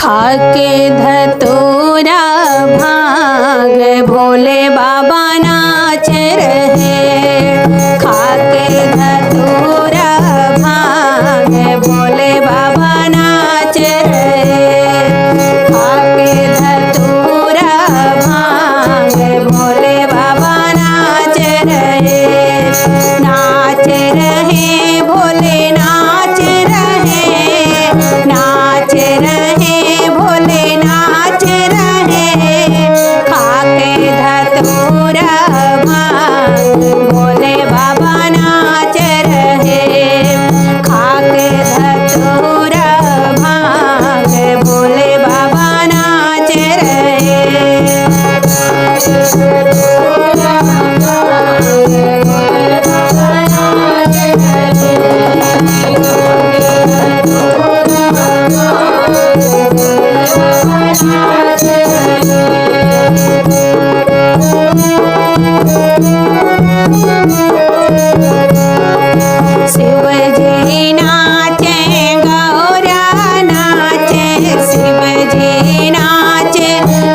खाके धतूरा भांग भोले बाबा नाच रहे। खाके धतूरा भांग भोले बाबा नाच रहे। खाके धतूरा भांग भोले बाबा नाच रहे। नाच रहे भोले नाच रहे। नाच रहे भोले नाच रहे। खाके धतूरा भांग भोले बाबा नाच रहे। खाके धतूरा भांग भोले बाबा नाच रहे। शिव जी नाचे गौरा नाचे। शिव जी नाचे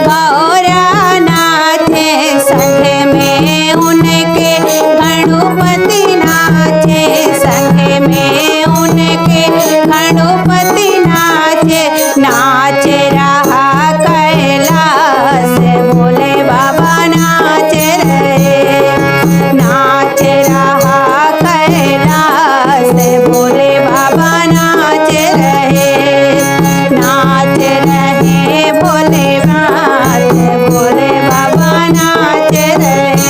गौरा नाचे। संग में उनके गणपति नाचे। संग में उनके गणपति नाचे। नाच रहा कैलाश भोले बाबा नाच रहे। नाच रहा कैलाश भोले बाबा नाच रहे। नाच रहे भोले भोले बाबा नाच रहे।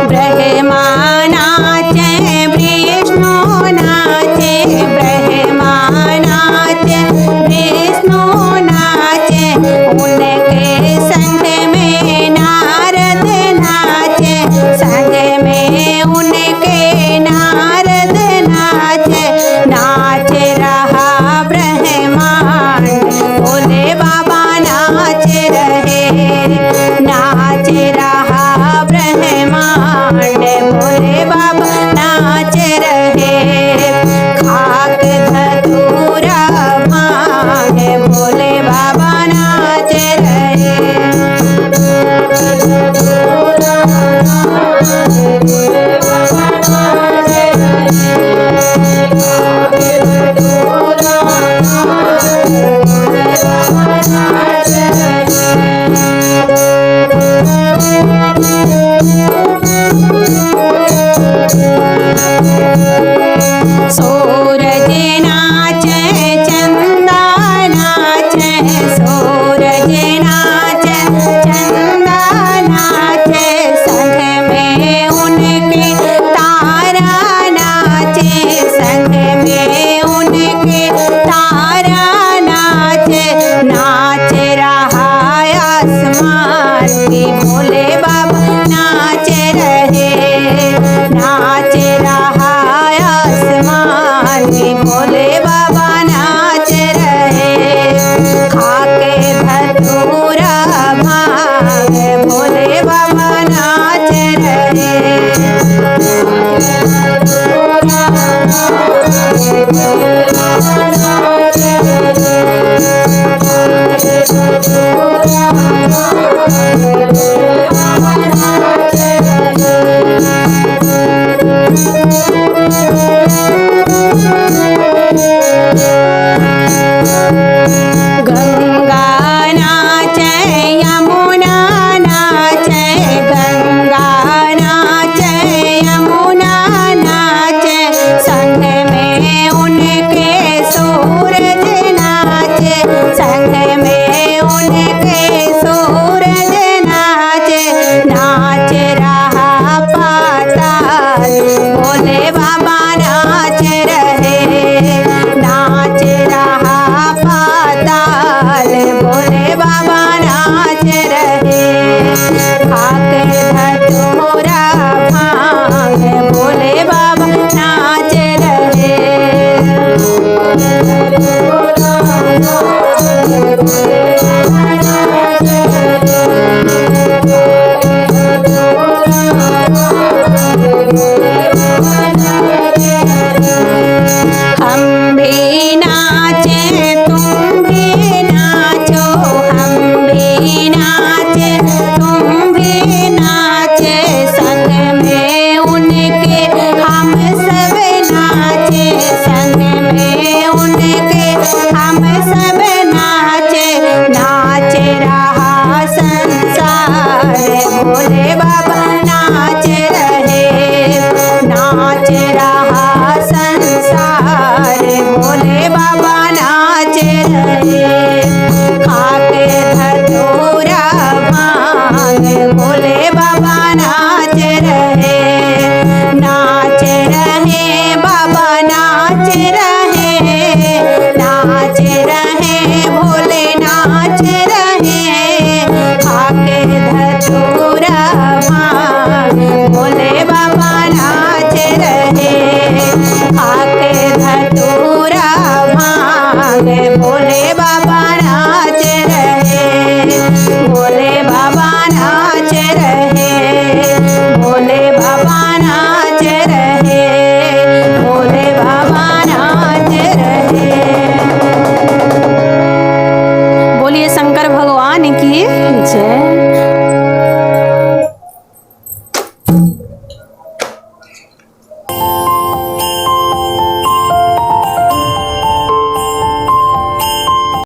ब्रह्मा नाचे विष्णु नाचे। ब्रह्मा नाचे विष्णु नाचे। उनके संग में नारद नाचे। संग में उनके नारद नाचे। नाच रहा ब्रह्मांड भोले बाबा नाच रहे। नाच रहा ब्रह्मांड भोले बाबा नाच रहे। खाक धतूरा भांग भोले बाबा नाच रहे। सूरज नाचे चंदा नाचे। सूरज नाचे चंदा नाचे। संग में उनके